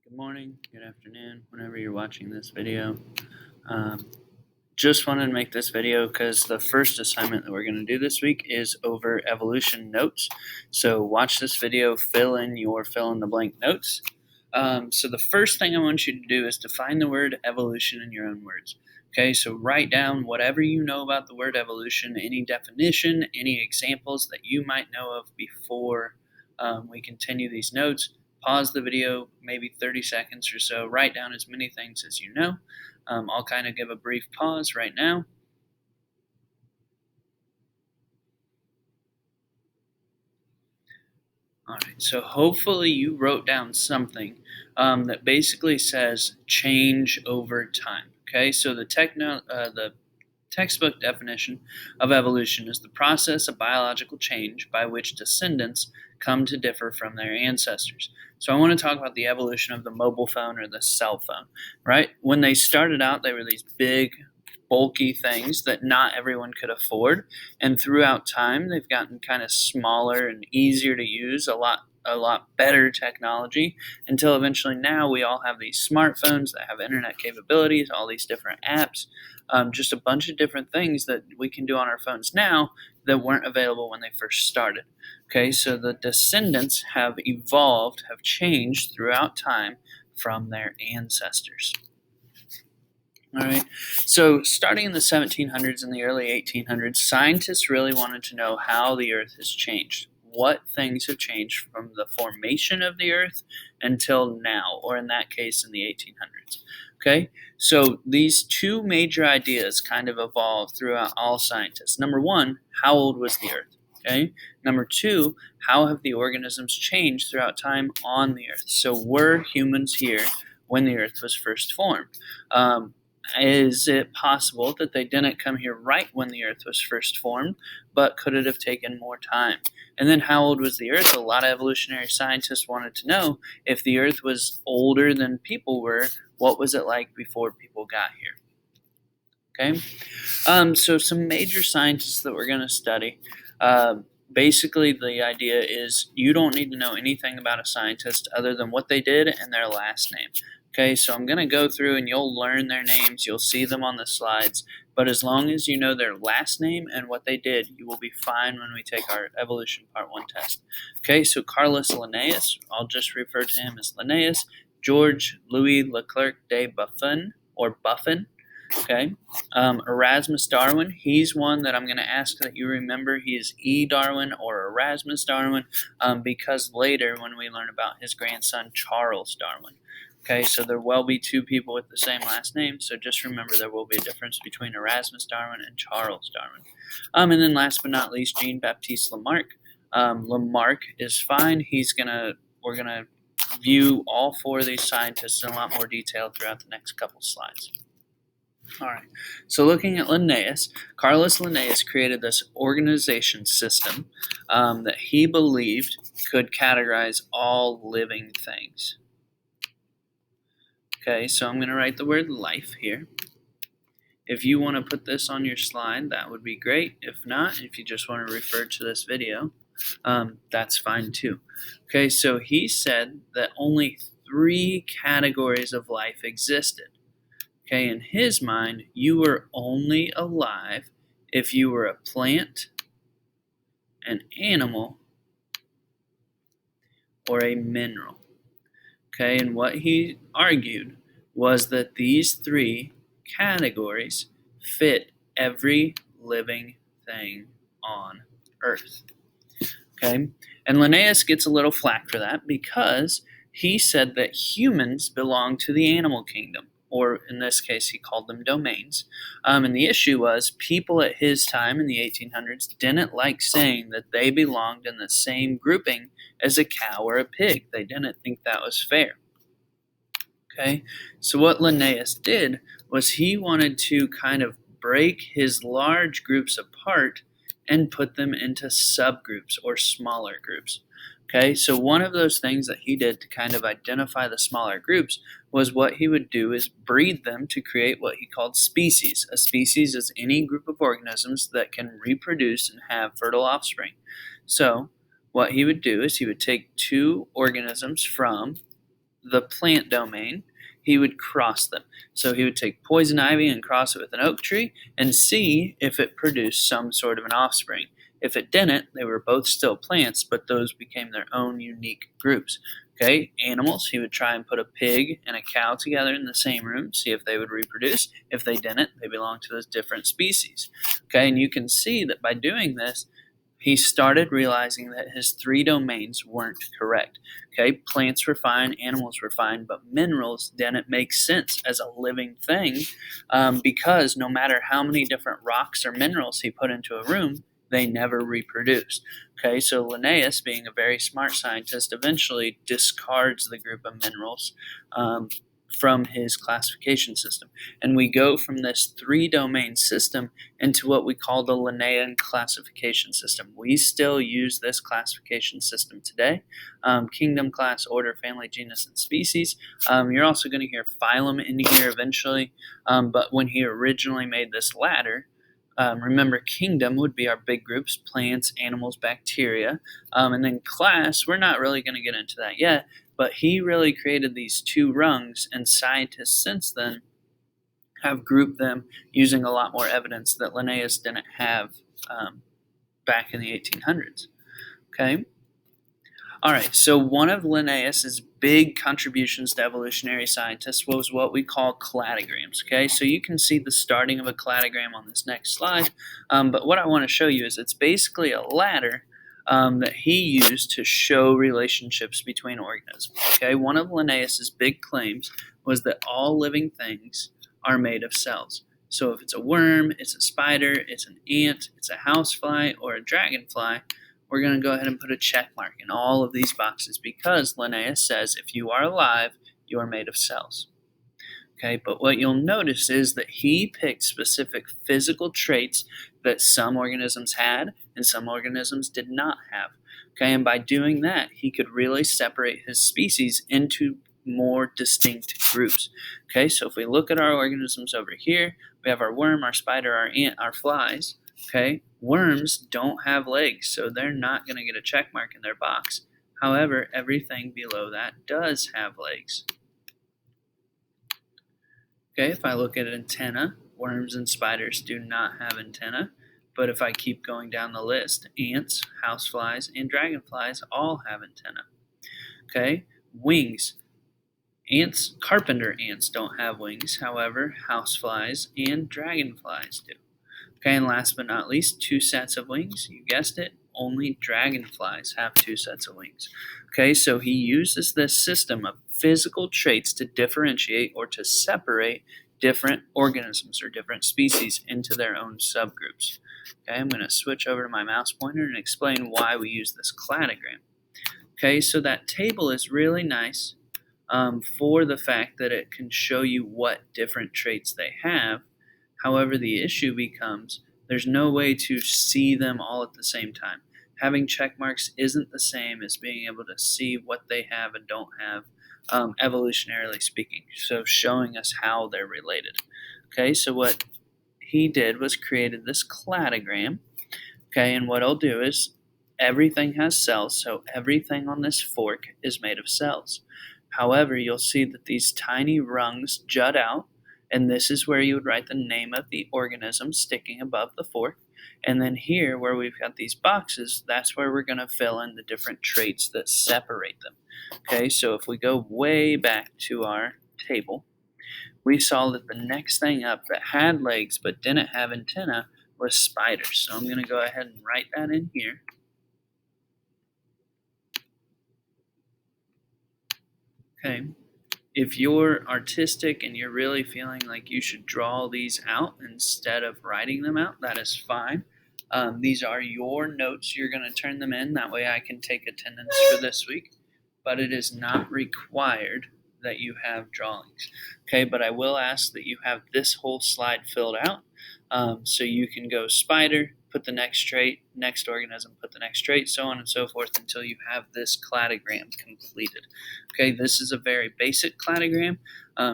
Good morning, good afternoon, whenever you're watching this video. Um, just wanted to make this video because the first assignment that we're going to do this week is over evolution notes. So watch this video, fill in your fill in the blank notes. So the first thing I want you to do is define the word evolution in your own words. Okay, so write down whatever you know about the word evolution, any definition, any examples that you might know of before we continue these notes. Pause the video, maybe 30 seconds or so, write down as many things as you know. I'll kind of give a brief pause right now. All right, so hopefully you wrote down something that basically says change over time. Okay, so the textbook definition of evolution is the process of biological change by which descendants come to differ from their ancestors. So I want to talk about the evolution of the mobile phone or the cell phone, right? When they started out, they were these big, bulky things that not everyone could afford. And throughout time, they've gotten kind of smaller and easier to use, a lot better technology, until eventually now we all have these smartphones that have internet capabilities, all these different apps, just a bunch of different things that we can do on our phones now that weren't available when they first started. Okay, so the descendants have evolved, have changed throughout time from their ancestors. All right, so starting in the 1700s and the early 1800s, scientists really wanted to know how the Earth has changed. What things have changed from the formation of the Earth until now, or in that case, in the 1800s. Okay, so these two major ideas kind of evolved throughout all scientists. Number one, how old was the Earth? Okay, number two, how have the organisms changed throughout time on the Earth? So were humans here when the Earth was first formed? Is it possible that they didn't come here right when the Earth was first formed, but could it have taken more time? And then how old was the Earth? A lot of evolutionary scientists wanted to know if the Earth was older than people were, what was it like before people got here? Okay, so some major scientists that we're going to study. Basically, the idea is you don't need to know anything about a scientist other than what they did and their last name. Okay, so I'm going to go through and you'll learn their names. You'll see them on the slides. But as long as you know their last name and what they did, you will be fine when we take our Evolution Part 1 test. Okay, so Carlos Linnaeus, I'll just refer to him as Linnaeus. George Louis Leclerc de Buffon, or Buffon. Okay, Erasmus Darwin, he's one that I'm going to ask that you remember. He is E. Darwin or Erasmus Darwin, because later when we learn about his grandson, Charles Darwin. Okay, so there will be two people with the same last name, so just remember there will be a difference between Erasmus Darwin and Charles Darwin. And then last but not least, Jean-Baptiste Lamarck. Lamarck is fine. We're going to view all four of these scientists in a lot more detail throughout the next couple slides. All right, so looking at Linnaeus, Carlos Linnaeus created this organization system that he believed could categorize all living things. Okay, so I'm going to write the word life here. If you want to put this on your slide, that would be great. If not, if you just want to refer to this video, that's fine too. Okay, so he said that only 3 categories of life existed. Okay, in his mind, you were only alive if you were a plant, an animal, or a mineral. Okay, and what he argued was that these 3 categories fit every living thing on Earth. Okay, and Linnaeus gets a little flack for that because he said that humans belong to the animal kingdom, or in this case, he called them domains. And the issue was people at his time in the 1800s didn't like saying that they belonged in the same grouping as a cow or a pig. They didn't think that was fair. Okay, so what Linnaeus did was he wanted to kind of break his large groups apart and put them into subgroups or smaller groups. Okay, so one of those things that he did to kind of identify the smaller groups was what he would do is breed them to create what he called species. A species is any group of organisms that can reproduce and have fertile offspring. So what he would do is he would take 2 organisms from the plant domain, he would cross them. So he would take poison ivy and cross it with an oak tree and see if it produced some sort of an offspring. If it didn't, they were both still plants, but those became their own unique groups. Okay, animals, he would try and put a pig and a cow together in the same room, see if they would reproduce. If they didn't, they belonged to those different species. Okay, and you can see that by doing this, he started realizing that his three domains weren't correct. Okay, plants were fine, animals were fine, but minerals didn't make sense as a living thing because no matter how many different rocks or minerals he put into a room, they never reproduced. Okay, so Linnaeus, being a very smart scientist, eventually discards the group of minerals from his classification system. And we go from this three-domain system into what we call the Linnaean classification system. We still use this classification system today. Kingdom, class, order, family, genus, and species. You're also going to hear phylum in here eventually, but when he originally made this ladder, remember, kingdom would be our big groups, plants, animals, bacteria. And then class, we're not really going to get into that yet, but he really created these two rungs, and scientists since then have grouped them using a lot more evidence that Linnaeus didn't have back in the 1800s. Okay? All right, so one of Linnaeus's big contributions to evolutionary scientists was what we call cladograms. Okay, so you can see the starting of a cladogram on this next slide, but what I want to show you is it's basically a ladder that he used to show relationships between organisms. Okay, one of Linnaeus's big claims was that all living things are made of cells. So if it's a worm, it's a spider, it's an ant, it's a housefly, or a dragonfly, we're going to go ahead and put a check mark in all of these boxes because Linnaeus says if you are alive, you are made of cells. Okay, but what you'll notice is that he picked specific physical traits that some organisms had and some organisms did not have. Okay, and by doing that, he could really separate his species into more distinct groups. Okay, so if we look at our organisms over here, we have our worm, our spider, our ant, our flies. Okay, worms don't have legs, so they're not going to get a check mark in their box. However, everything below that does have legs. Okay, if I look at antenna, worms and spiders do not have antenna. But if I keep going down the list, ants, houseflies, and dragonflies all have antenna. Okay, wings. Ants, carpenter ants don't have wings. However, houseflies and dragonflies do. Okay, and last but not least, two sets of wings. You guessed it, only dragonflies have two sets of wings. Okay, so he uses this system of physical traits to differentiate or to separate different organisms or different species into their own subgroups. Okay, I'm going to switch over to my mouse pointer and explain why we use this cladogram. Okay, so that table is really nice for the fact that it can show you what different traits they have. However, the issue becomes there's no way to see them all at the same time. Having check marks isn't the same as being able to see what they have and don't have, evolutionarily speaking. So showing us how they're related. Okay, so what he did was created this cladogram. Okay, and what I'll do is everything has cells, so everything on this fork is made of cells. However, you'll see that these tiny rungs jut out, and this is where you would write the name of the organism sticking above the fork. And then here, where we've got these boxes, that's where we're going to fill in the different traits that separate them. Okay, so if we go way back to our table, we saw that the next thing up that had legs but didn't have antenna was spiders. So I'm going to go ahead and write that in here. Okay. If you're artistic and you're really feeling like you should draw these out instead of writing them out, that is fine. These are your notes. You're going to turn them in. That way I can take attendance for this week. But it is not required that you have drawings. Okay, but I will ask that you have this whole slide filled out. So you can go spider, put the next trait, next organism, put the next trait, so on and so forth until you have this cladogram completed. Okay, this is a very basic cladogram.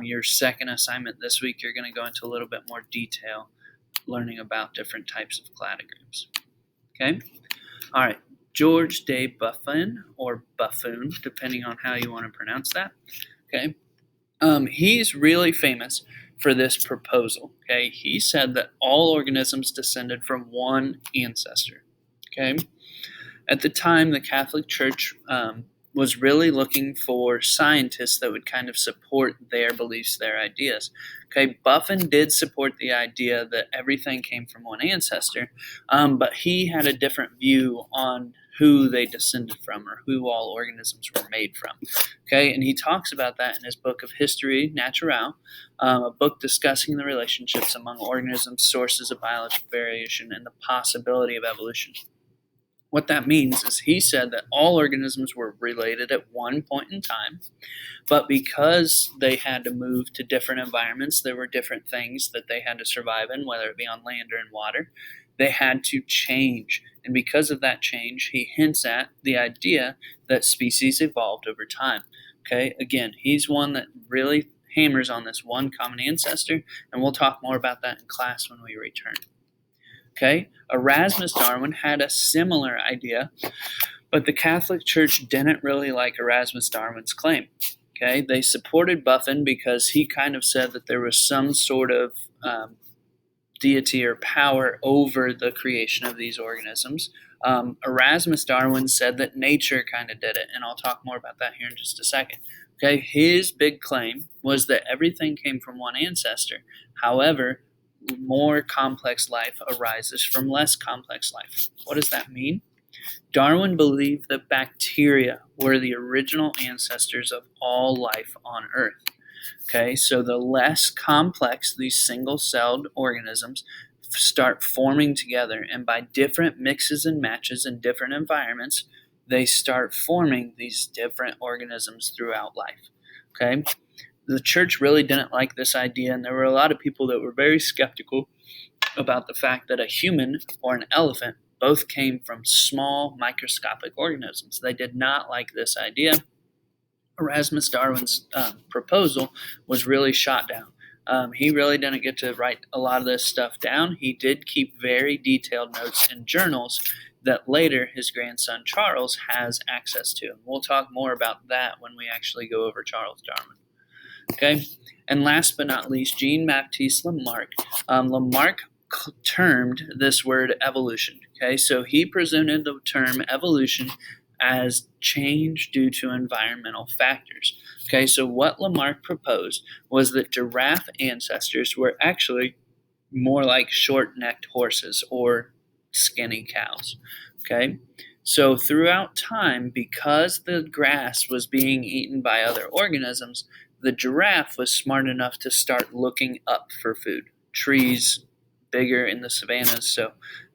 Your second assignment this week, you're going to go into a little bit more detail learning about different types of cladograms. Okay, all right. George de Buffon, or Buffoon, depending on how you want to pronounce that. Okay. He's really famous for this proposal. Okay. He said that all organisms descended from one ancestor. Okay. At the time, the Catholic Church was really looking for scientists that would kind of support their beliefs, their ideas. Okay, Buffon did support the idea that everything came from one ancestor, but he had a different view on who they descended from or who all organisms were made from. Okay, and he talks about that in his book of History Naturale, a book discussing the relationships among organisms, sources of biological variation, and the possibility of evolution. What that means is he said that all organisms were related at one point in time, but because they had to move to different environments, there were different things that they had to survive in, whether it be on land or in water. They had to change. And because of that change, he hints at the idea that species evolved over time. Okay, again, he's one that really hammers on this one common ancestor, and we'll talk more about that in class when we return. Okay, Erasmus Darwin had a similar idea, but the Catholic Church didn't really like Erasmus Darwin's claim. Okay, they supported Buffon because he kind of said that there was some sort of deity or power over the creation of these organisms. Erasmus Darwin said that nature kind of did it, and I'll talk more about that here in just a second. Okay, his big claim was that everything came from one ancestor. However, more complex life arises from less complex life. What does that mean? Darwin believed that bacteria were the original ancestors of all life on Earth. Okay, so the less complex these single-celled organisms start forming together, and by different mixes and matches in different environments, they start forming these different organisms throughout life. Okay, the church really didn't like this idea, and there were a lot of people that were very skeptical about the fact that a human or an elephant both came from small microscopic organisms. They did not like this idea. Erasmus Darwin's proposal was really shot down. He really didn't get to write a lot of this stuff down. He did keep very detailed notes in journals that later his grandson Charles has access to. And we'll talk more about that when we actually go over Charles Darwin. Okay, and last but not least, Jean-Baptiste Lamarck. Lamarck termed this word evolution. Okay, so he presented the term evolution as change due to environmental factors. Okay, so what Lamarck proposed was that giraffe ancestors were actually more like short-necked horses or skinny cows. Okay, so throughout time, because the grass was being eaten by other organisms, the giraffe was smart enough to start looking up for food. Trees bigger in the savannas, so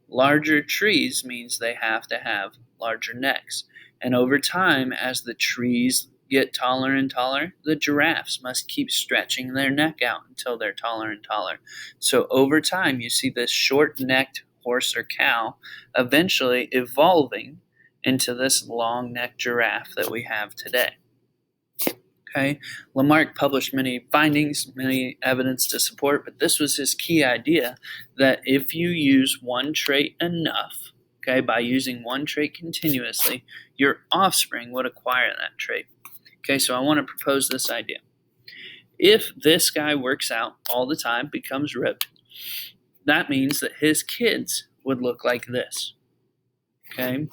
larger trees means they have to have larger necks. And over time, as the trees get taller and taller, the giraffes must keep stretching their neck out until they're taller and taller. So over time, you see this short-necked horse or cow eventually evolving into this long-necked giraffe that we have today. Okay, Lamarck published many findings, many evidence to support, but this was his key idea that if you use one trait enough, okay, by using one trait continuously, your offspring would acquire that trait. Okay, so I want to propose this idea. If this guy works out all the time, becomes ripped, that means that his kids would look like this. Okay,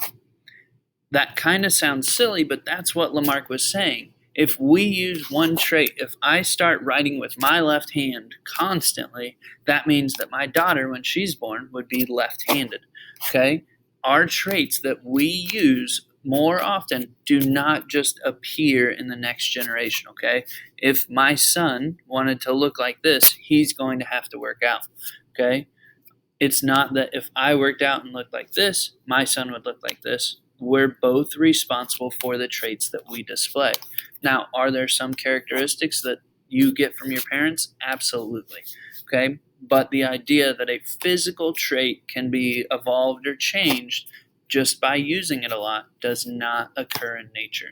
that kind of sounds silly, but that's what Lamarck was saying. If we use one trait, if I start writing with my left hand constantly, that means that my daughter, when she's born, would be left-handed. Okay? Our traits that we use more often do not just appear in the next generation. Okay? If my son wanted to look like this, he's going to have to work out. Okay? It's not that if I worked out and looked like this, my son would look like this. We're both responsible for the traits that we display. Now, are there some characteristics that you get from your parents? Absolutely. Okay, but the idea that a physical trait can be evolved or changed just by using it a lot does not occur in nature.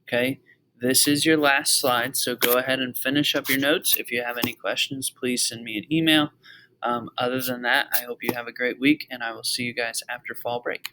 Okay, this is your last slide, so go ahead and finish up your notes. If you have any questions, please send me an email. Other than that, I hope you have a great week, and I will see you guys after fall break.